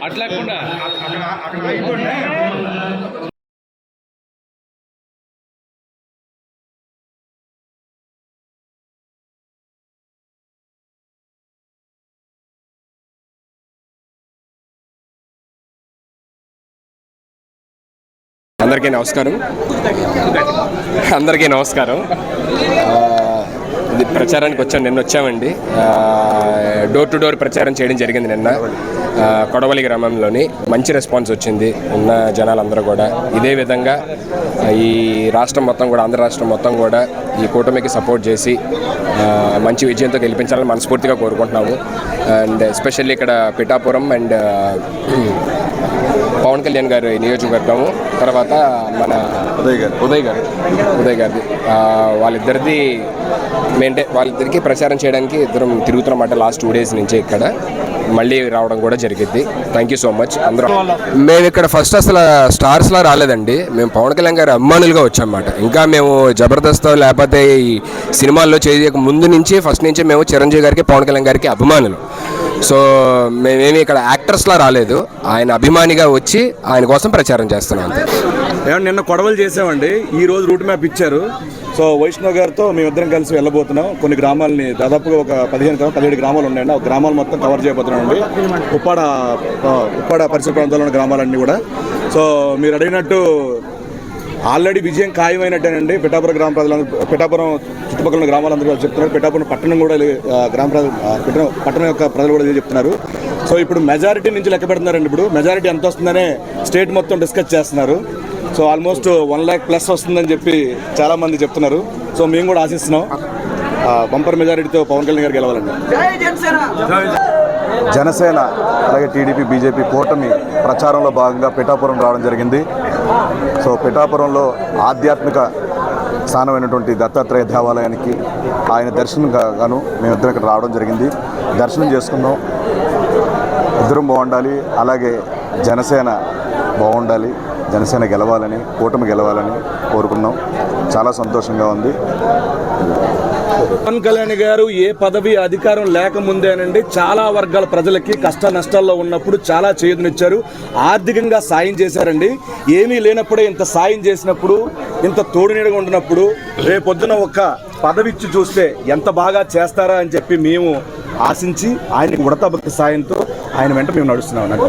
అట్లా అందరికీ నమస్కారం. ఇది ప్రచారానికి వచ్చాం. నిన్న వచ్చామండి. డోర్ టు డోర్ ప్రచారం చేయడం జరిగింది నిన్న కొడవలి గ్రామంలోని. మంచి రెస్పాన్స్ వచ్చింది ఉన్న జనాలందరూ కూడా. ఇదే విధంగా ఈ రాష్ట్రం మొత్తం కూడా, ఆంధ్ర రాష్ట్రం మొత్తం కూడా ఈ కూటమికి సపోర్ట్ చేసి మంచి విజయంతో గెలిపించాలని మనస్ఫూర్తిగా కోరుకుంటున్నాము. అండ్ ఎస్పెషల్లీ ఇక్కడ పిఠాపురం అండ్ పవన్ కళ్యాణ్ గారి నియోజకవర్గము, తర్వాత మన ఉదయ్ గారిది, వాళ్ళిద్దరికి ప్రచారం చేయడానికి ఇద్దరం తిరుగుతున్నమాట లాస్ట్ 2 days నుంచి. ఇక్కడ మళ్ళీ రావడం కూడా జరిగింది. Thank you so much. అందరూ మేము ఇక్కడ ఫస్ట్ అసలు స్టార్స్లా రాలేదండి. మేము పవన్ కళ్యాణ్ గారి అభిమానులుగా వచ్చామన్నమాట. ఇంకా మేము జబర్దస్త్ లేకపోతే ఈ సినిమాల్లో చేయక ముందు నుంచి ఫస్ట్ నుంచి మేము చిరంజీవి గారికి, పవన్ కళ్యాణ్ గారికి అభిమానులు. సో మేమేమి ఇక్కడ యాక్టర్స్లా రాలేదు, ఆయన అభిమానిగా వచ్చి ఆయన కోసం ప్రచారం చేస్తున్నాం అంతే. నిన్న కొడవలు చేసామండి, ఈ రోజు రూట్ మ్యాప్ ఇచ్చారు. సో వైష్ణవ్ గారితో మేమిద్దరం కలిసి వెళ్ళబోతున్నాం. కొన్ని గ్రామాలని, దాదాపుగా ఒక 17 గ్రామాలు ఉన్నాయండి. ఆ గ్రామాలు మొత్తం కవర్ చేయబోతున్నామండి. ఉప్పాడ పరిసర ప్రాంతాల్లో ఉన్న గ్రామాలన్నీ కూడా. సో మీరు అడిగినట్టు ఆల్రెడీ విజయం ఖాయమైనట్టేనండి. పిఠాపురం గ్రామ ప్రజలందరూ, పిఠాపురం చుట్టుపక్కల ఉన్న గ్రామాలందరూ చెప్తున్నారు. పిఠాపురం పట్టణం కూడా, పట్టణం యొక్క ప్రజలు కూడా చెప్తున్నారు. సో ఇప్పుడు మెజారిటీ నుంచి లెక్క పెడుతున్నారండి. ఇప్పుడు మెజారిటీ ఎంత వస్తుందనే స్టేట్ మొత్తం డిస్కస్ చేస్తున్నారు. సో ఆల్మోస్ట్ 1 lakh ప్లస్ వస్తుందని చెప్పి చాలామంది చెప్తున్నారు. సో మేము కూడా ఆశిస్తున్నాం బంపర్ మెజారిటీతో పవన్ కళ్యాణ్ గారు గెలవాలండి. జనసేన అలాగే టీడీపీ, బీజేపీ కూటమి ప్రచారంలో భాగంగా పిఠాపురం రావడం జరిగింది. సో పిఠాపురంలో ఆధ్యాత్మిక స్థానమైనటువంటి దత్తాత్రేయ దేవాలయానికి ఆయన దర్శనం గాను మేమిద్దరం ఇక్కడ రావడం జరిగింది. దర్శనం చేసుకున్నాం. ఇద్దరం బాగుండాలి, అలాగే జనసేన బాగుండాలి, జనసేన గెలవాలని, కూటమి గెలవాలని కోరుకున్నాం. చాలా సంతోషంగా ఉంది. పవన్ కళ్యాణ్ గారు ఏ పదవి అధికారం లేకముందేనండి చాలా వర్గాల ప్రజలకి కష్ట నష్టాల్లో ఉన్నప్పుడు చాలా చేయూతనిచ్చారు. ఆర్థికంగా సాయం చేశారండి. ఏమీ లేనప్పుడే ఇంత సాయం చేసినప్పుడు, ఇంత తోడునీడగా ఉండినప్పుడు రేపొద్దున ఒక్క పదవి ఇచ్చి చూస్తే ఎంత బాగా చేస్తారా అని చెప్పి మేము ఆశించి ఆయనకు ఉడతాభక్తి సాయంతో ఆయన వెంట మేము నడుస్తున్నాం.